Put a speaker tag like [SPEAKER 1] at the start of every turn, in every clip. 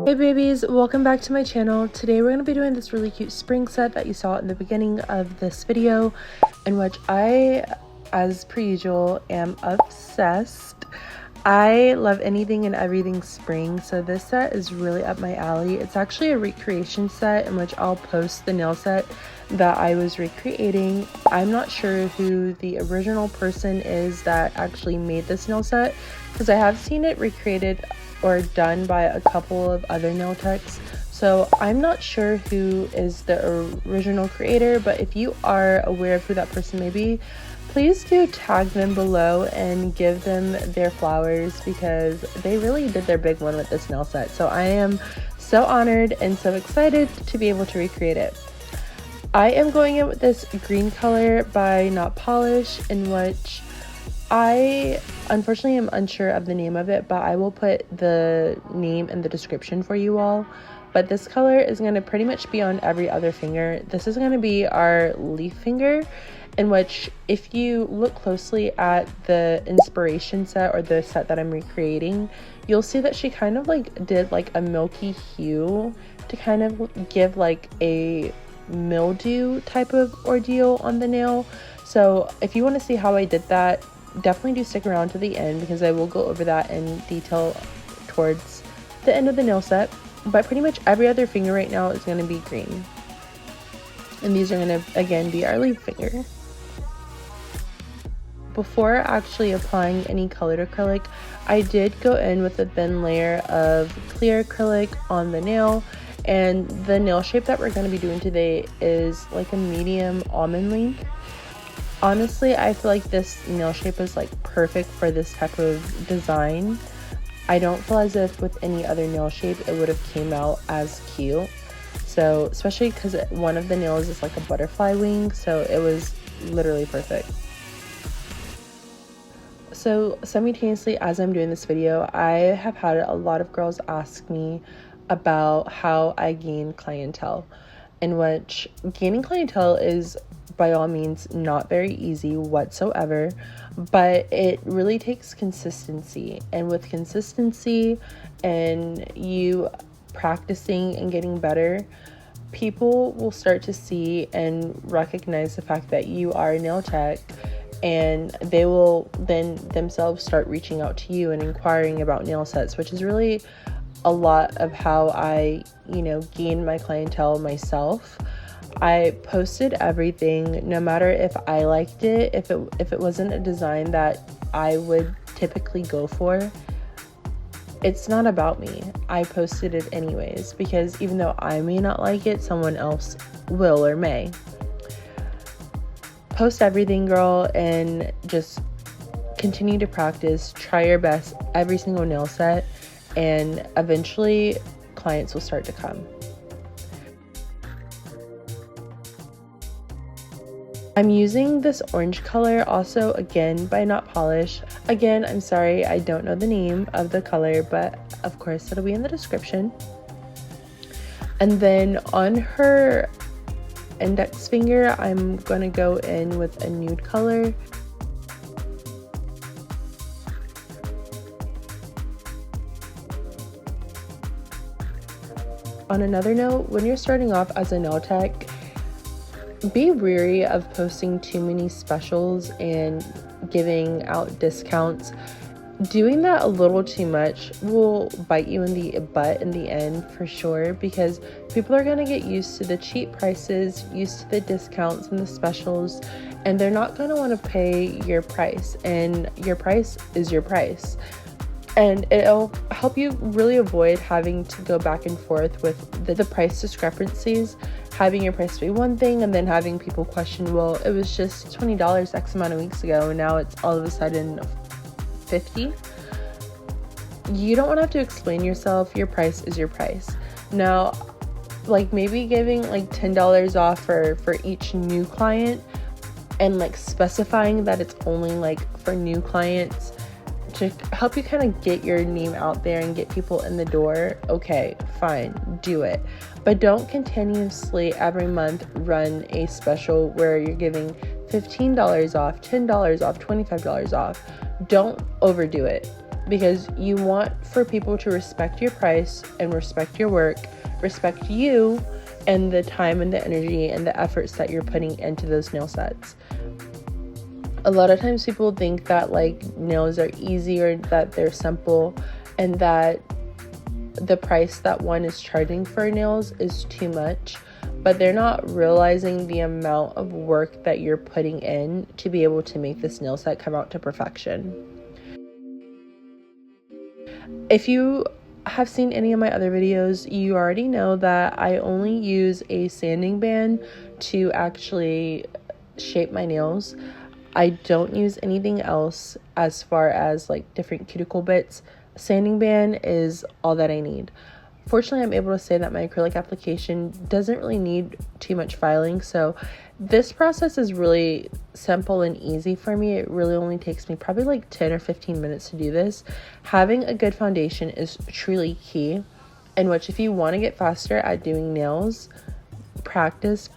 [SPEAKER 1] Hey babies, welcome back to my channel. Today we're going to be doing this really cute spring set that you saw in the beginning of this video, in which I, as per usual, am obsessed. I love anything and everything spring, so this set is really up my alley. It's actually a recreation set in which I'll post the nail set that I was recreating. I'm not sure who the original person is that actually made this nail set, because I have seen it recreated or done by a couple of other nail techs, so I'm not sure who is the original creator, but if you are aware of who that person may be, please do tag them below and give them their flowers, because they really did their big one with this nail set. So I am so honored and so excited to be able to recreate it. I am going in with this green color by Not Polish, in which I unfortunately am unsure of the name of it, but I will put the name in the description for you all. But this color is going to pretty much be on every other finger. This is going to be our leaf finger, in which if you look closely at the inspiration set or the set that I'm recreating, you'll see that she kind of like did like a milky hue to kind of give like a mildew type of ordeal on the nail. So if you want to see how I did that, definitely do stick around to the end, because I will go over that in detail towards the end of the nail set. But pretty much every other finger right now is going to be green, and these are going to again be our leaf finger. Before actually applying any colored acrylic, I did go in with a thin layer of clear acrylic on the nail, and the nail shape that we're going to be doing today is like a medium almond length. Honestly, I feel like this nail shape is like perfect for this type of design. I don't feel as if with any other nail shape it would have came out as cute. So especially because one of the nails is like a butterfly wing, so it was literally perfect. So simultaneously as I'm doing this video, I have had a lot of girls ask me about how I gain clientele, in which gaining clientele is by all means not very easy whatsoever, but it really takes consistency. And with consistency and you practicing and getting better, people will start to see and recognize the fact that you are a nail tech, and they will then themselves start reaching out to you and inquiring about nail sets, which is really a lot of how I, gain my clientele myself. I posted everything, no matter if I liked it, if it wasn't a design that I would typically go for. It's not about me. I posted it anyways, because even though I may not like it, someone else will or may. Post everything, girl, and just continue to practice. Try your best every single nail set, and eventually clients will start to come. I'm using this orange color, also again by Not Polish. Again, I'm sorry, I don't know the name of the color, but of course it'll be in the description. And then on her index finger, I'm gonna go in with a nude color. On another note, when you're starting off as a nail tech, be wary of posting too many specials and giving out discounts. Doing that a little too much will bite you in the butt in the end for sure, because people are going to get used to the cheap prices, used to the discounts and the specials, and they're not going to want to pay your price, and your price is your price. And it'll help you really avoid having to go back and forth with the price discrepancies, having your price be one thing and then having people question, well, it was just $20 X amount of weeks ago and now it's all of a sudden $50. You don't want to have to explain yourself. Your price is your price. Now, like maybe giving like $10 off for each new client, and like specifying that it's only like for new clients to help you kind of get your name out there and get people in the door. Okay, fine, do it. But don't continuously every month run a special where you're giving $15 off, $10 off, $25 off. Don't overdo it. because you want for people to respect your price and respect your work, respect you and the time and the energy and the efforts that you're putting into those nail sets. A lot of times people think that like nails are easy or that they're simple, and that the price that one is charging for nails is too much, but they're not realizing the amount of work that you're putting in to be able to make this nail set come out to perfection. If you have seen any of my other videos, you already know that I only use a sanding band to actually shape my nails. I don't use anything else as far as like different cuticle bits. Sanding band is all that I need. Fortunately, I'm able to say that my acrylic application doesn't really need too much filing, so this process is really simple and easy for me. It really only takes me probably like 10 or 15 minutes to do this. Having a good foundation is truly key, in which if you want to get faster at doing nails, practice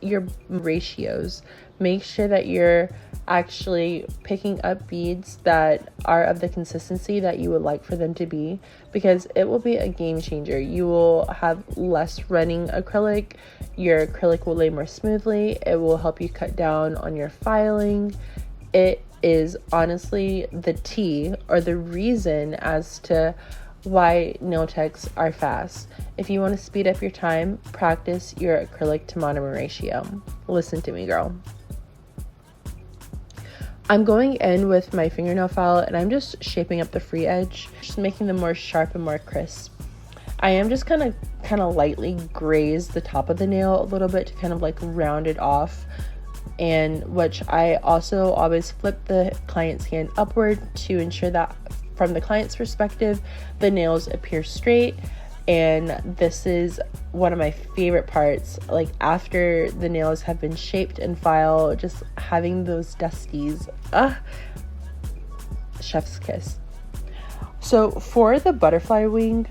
[SPEAKER 1] your ratios. Make sure that you're actually picking up beads that are of the consistency that you would like for them to be, because it will be a game changer. You will have less running acrylic. Your acrylic will lay more smoothly. It will help you cut down on your filing. It is honestly the tea or the reason as to why nail techs are fast. If you want to speed up your time, practice your acrylic to monomer ratio. Listen to me, girl. I'm going in with my fingernail file and I'm just shaping up the free edge, just making them more sharp and more crisp. I am just kind of lightly graze the top of the nail a little bit to kind of like round it off, and which I also always flip the client's hand upward to ensure that from the client's perspective the nails appear straight. And this is one of my favorite parts, like after the nails have been shaped and filed, just having those dusties, chef's kiss. So for the butterfly wing,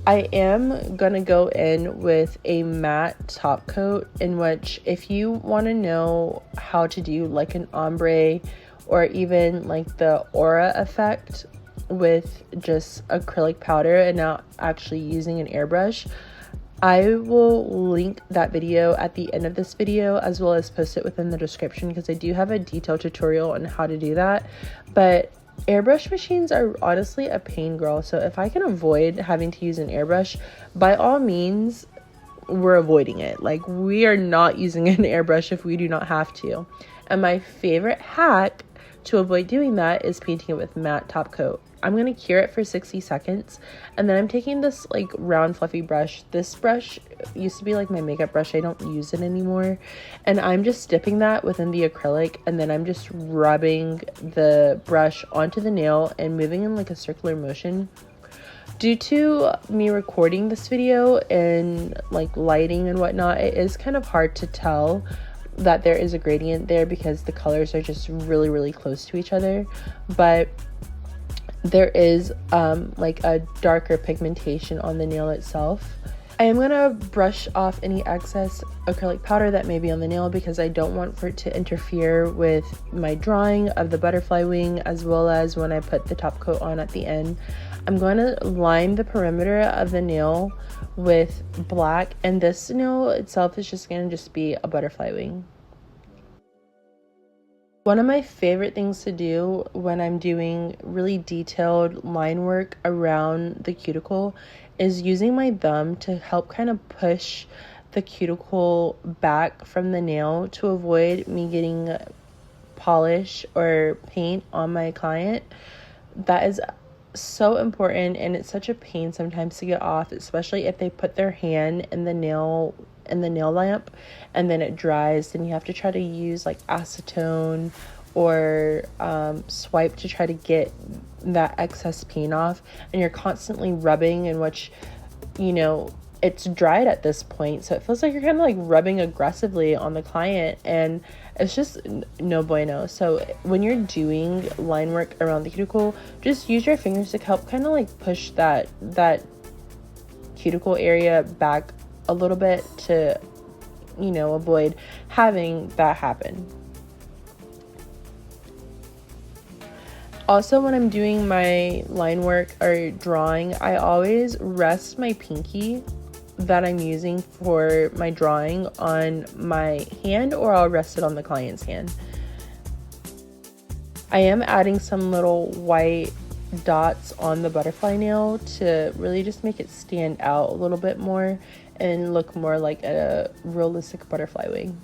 [SPEAKER 1] I am gonna go in with a matte top coat, in which if you want to know how to do like an ombre or even like the aura effect with just acrylic powder and not actually using an airbrush, I will link that video at the end of this video, as well as post it within the description, because I do have a detailed tutorial on how to do that. But airbrush machines are honestly a pain, girl. So if I can avoid having to use an airbrush, by all means, we're avoiding it. Like, we are not using an airbrush if we do not have to. And my favorite hack to avoid doing that is painting it with matte top coat. I'm going to cure it for 60 seconds, and then I'm taking this like round fluffy brush. This brush used to be like my makeup brush. I don't use it anymore, and I'm just dipping that within the acrylic, and then I'm just rubbing the brush onto the nail and moving in like a circular motion. Due to me recording this video and like lighting and whatnot, it is kind of hard to tell that there is a gradient there because the colors are just really close to each other, but there is like a darker pigmentation on the nail itself. I am gonna brush off any excess acrylic powder that may be on the nail, because I don't want for it to interfere with my drawing of the butterfly wing, as well as when I put the top coat on at the end. I'm going to line the perimeter of the nail with black, and this nail itself is just going to be a butterfly wing. One of my favorite things to do when I'm doing really detailed line work around the cuticle is using my thumb to help kind of push the cuticle back from the nail to avoid me getting polish or paint on my client. That is so important, and it's such a pain sometimes to get off, especially if they put their hand in the nail lamp and then it dries. Then you have to try to use like acetone or swipe to try to get that excess paint off, and you're constantly rubbing, in which, you know, it's dried at this point, so it feels like you're kind of like rubbing aggressively on the client, and it's just no bueno. So when you're doing line work around the cuticle, just use your fingers to help kind of like push that cuticle area back a little bit to, you know, avoid having that happen. Also, when I'm doing my line work or drawing, I always rest my pinky that I'm using for my drawing on my hand, or I'll rest it on the client's hand. I am adding some little white dots on the butterfly nail to really just make it stand out a little bit more and look more like a realistic butterfly wing.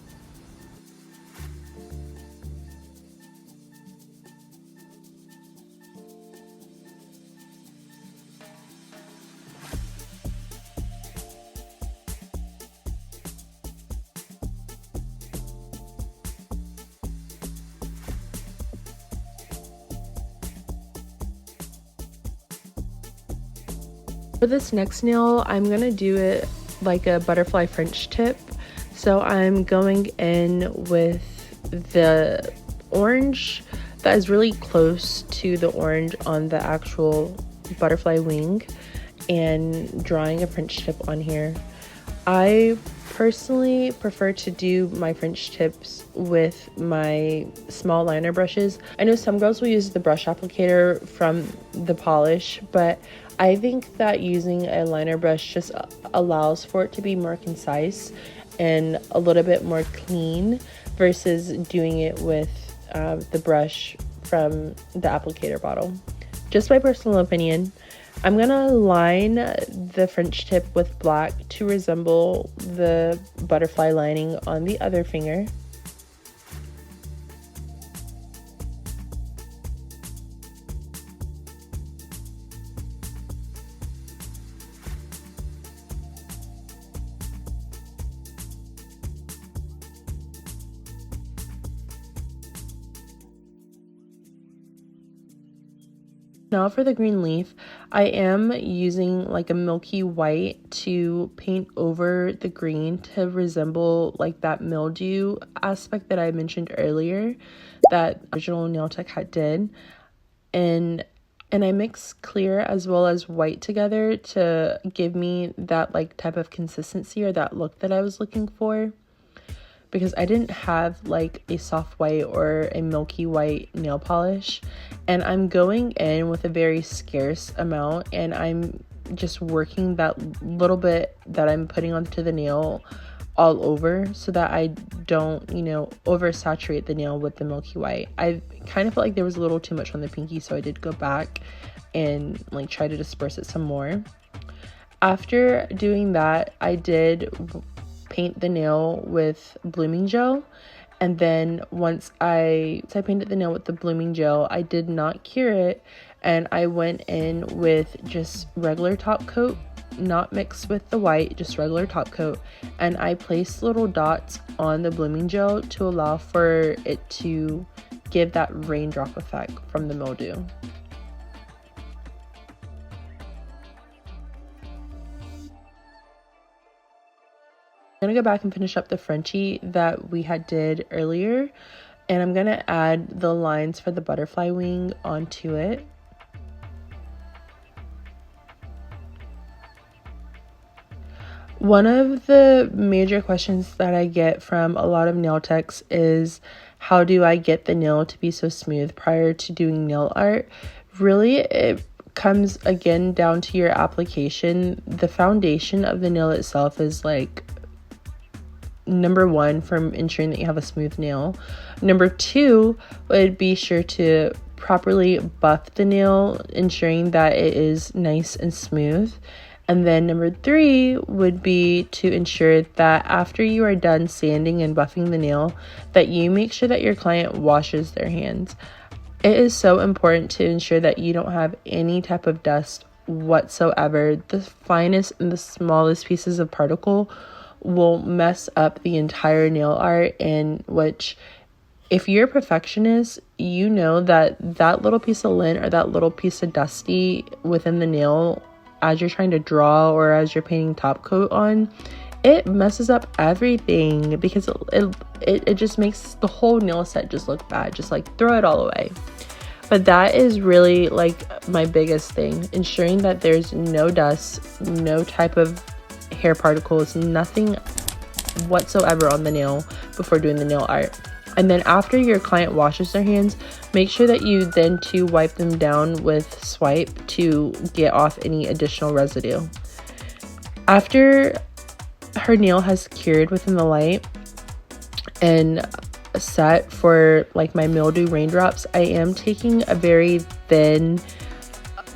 [SPEAKER 1] For this next nail, I'm gonna do it like a butterfly French tip. So I'm going in with the orange that is really close to the orange on the actual butterfly wing and drawing a French tip on here. I personally prefer to do my French tips with my small liner brushes. I know some girls will use the brush applicator from the polish, but I think that using a liner brush just allows for it to be more concise and a little bit more clean versus doing it with the brush from the applicator bottle. Just my personal opinion. I'm gonna line the French tip with black to resemble the butterfly lining on the other finger. Now for the green leaf, I am using like a milky white to paint over the green to resemble like that mildew aspect that I mentioned earlier that original nail tech hat did. And I mix clear as well as white together to give me that like type of consistency or that look that I was looking for, because I didn't have like a soft white or a milky white nail polish, and I'm going in with a very scarce amount, and I'm just working that little bit that I'm putting onto the nail all over so that I don't, you know, oversaturate the nail with the milky white. I kind of felt like there was a little too much on the pinky, so I did go back and like try to disperse it some more. After doing that, I did paint the nail with blooming gel, and then once I painted the nail with the blooming gel, I did not cure it, and I went in with just regular top coat, not mixed with the white, just regular top coat, and I placed little dots on the blooming gel to allow for it to give that raindrop effect from the mildew. I'm gonna go back and finish up the Frenchie that we had did earlier, and I'm gonna add the lines for the butterfly wing onto it. One of the major questions that I get from a lot of nail techs is, how do I get the nail to be so smooth prior to doing nail art? Really, it comes again down to your application. The foundation of the nail itself is like number one for ensuring that you have a smooth nail. Number two would be sure to properly buff the nail, ensuring that it is nice and smooth. And then number three would be to ensure that after you are done sanding and buffing the nail, that you make sure that your client washes their hands. It is so important to ensure that you don't have any type of dust whatsoever. The finest and the smallest pieces of particle will mess up the entire nail art, in which, if you're a perfectionist, you know that that little piece of lint or that little piece of dusty within the nail as you're trying to draw or as you're painting top coat on, it messes up everything, because it just makes the whole nail set just look bad. Just like throw it all away. But that is really like my biggest thing, ensuring that there's no dust, no type of hair particles, nothing whatsoever on the nail before doing the nail art. And then after your client washes their hands, make sure that you then too wipe them down with swipe to get off any additional residue. After her nail has cured within the light and set for like my mildew raindrops, I am taking a very thin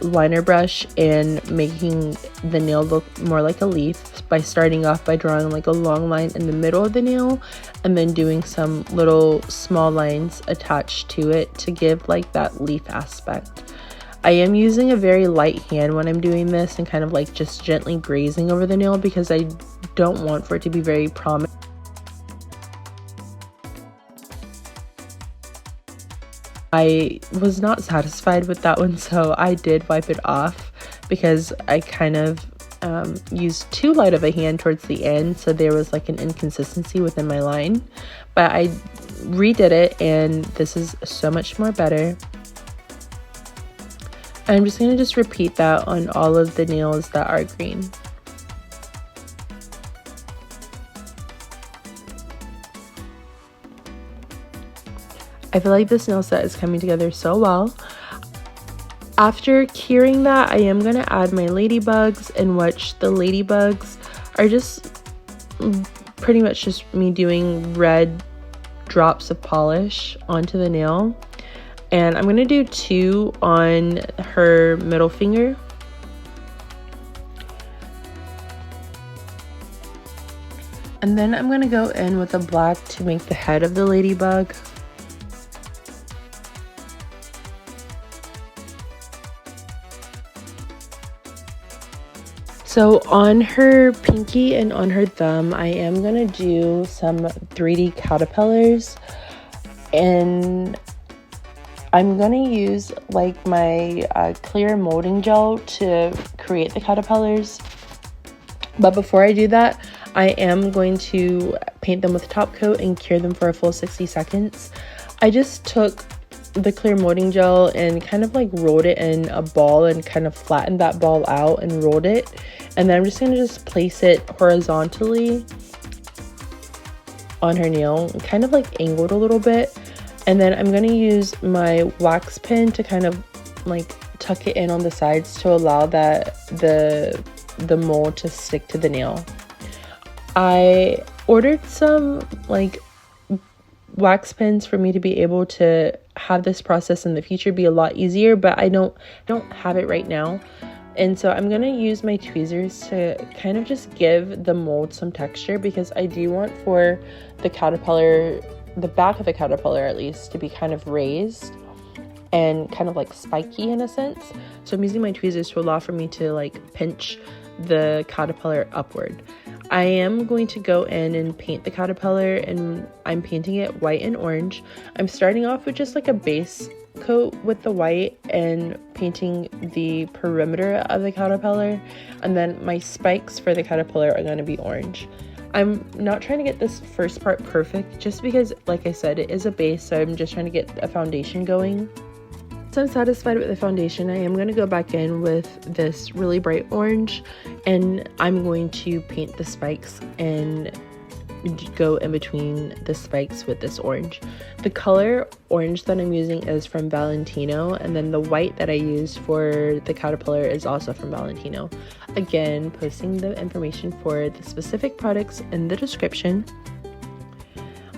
[SPEAKER 1] liner brush and making the nail look more like a leaf by starting off by drawing like a long line in the middle of the nail and then doing some little small lines attached to it to give like that leaf aspect. I am using a very light hand when I'm doing this and kind of like just gently grazing over the nail because I don't want for it to be very prominent. I was not satisfied with that one, so I did wipe it off because I kind of used too light of a hand towards the end, so there was like an inconsistency within my line. But I redid it and this is so much more better. I'm just going to just repeat that on all of the nails that are green. I feel like this nail set is coming together so well. After curing that, I am going to add my ladybugs, in which the ladybugs are just pretty much just me doing red drops of polish onto the nail. And I'm going to do 2 on her middle finger. And then I'm going to go in with a black to make the head of the ladybug. So on her pinky and on her thumb, I am going to do some 3D caterpillars, and I'm going to use like my clear molding gel to create the caterpillars. But before I do that, I am going to paint them with top coat and cure them for a full 60 seconds. I just took the clear molding gel and kind of like rolled it in a ball and kind of flattened that ball out and rolled it, and then I'm just going to just place it horizontally on her nail, kind of like angled a little bit, and then I'm going to use my wax pen to kind of like tuck it in on the sides to allow that the mold to stick to the nail. I ordered some like wax pens for me to be able to have this process in the future be a lot easier, but I don't have it right now, and so I'm gonna use my tweezers to kind of just give the mold some texture, because I do want for the caterpillar, the back of the caterpillar at least, to be kind of raised and kind of like spiky in a sense. So I'm using my tweezers to allow for me to like pinch the caterpillar upward. I am going to go in and paint the caterpillar, and I'm painting it white and orange. I'm starting off with just like a base coat with the white and painting the perimeter of the caterpillar, and then my spikes for the caterpillar are going to be orange. I'm not trying to get this first part perfect just because, like I said, it is a base, so I'm just trying to get a foundation going. Once I'm satisfied with the foundation, I am going to go back in with this really bright orange, and I'm going to paint the spikes and go in between the spikes with this orange. The color orange that I'm using is from Valentino, and then the white that I used for the caterpillar is also from Valentino. Again, posting the information for the specific products in the description.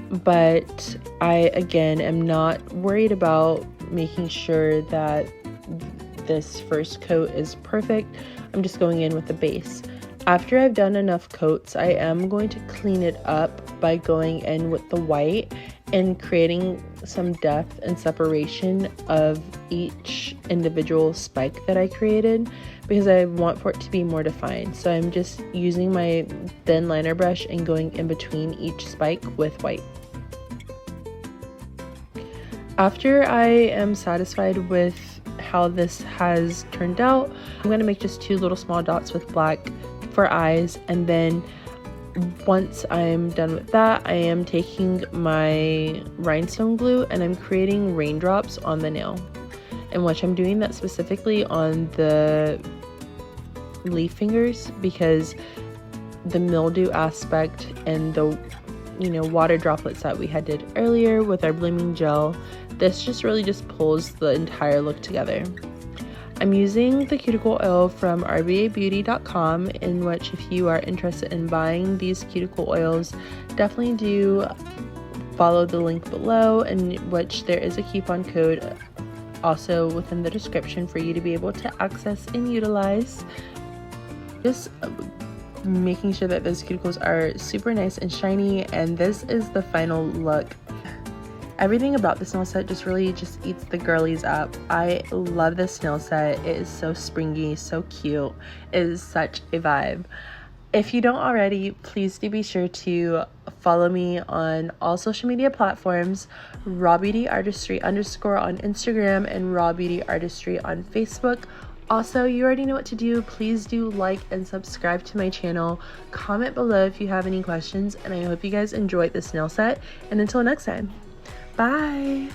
[SPEAKER 1] But I, again, am not worried about making sure that this first coat is perfect. I'm just going in with the base. After I've done enough coats, I am going to clean it up by going in with the white and creating some depth and separation of each individual spike that I created, because I want for it to be more defined. So I'm just using my thin liner brush and going in between each spike with white. After I am satisfied with how this has turned out, I'm going to make just 2 little small dots with black for eyes, and then once I'm done with that, I am taking my rhinestone glue and I'm creating raindrops on the nail, in which I'm doing that specifically on the leaf fingers, because the mildew aspect and the water droplets that we had did earlier with our blooming gel. This just really just pulls the entire look together. I'm using the cuticle oil from rbabeauty.com, in which if you are interested in buying these cuticle oils, definitely do follow the link below, in which there is a coupon code also within the description for you to be able to access and utilize. Just making sure that those cuticles are super nice and shiny, and this is the final look. Everything about this nail set just really just eats the girlies up. I love this nail set. It is so springy, so cute. It is such a vibe. If you don't already, please do be sure to follow me on all social media platforms, Beauty Artistry _ on Instagram and Beauty Artistry on Facebook. Also, you already know what to do. Please do like and subscribe to my channel. Comment below if you have any questions, and I hope you guys enjoyed this nail set. And until next time, bye!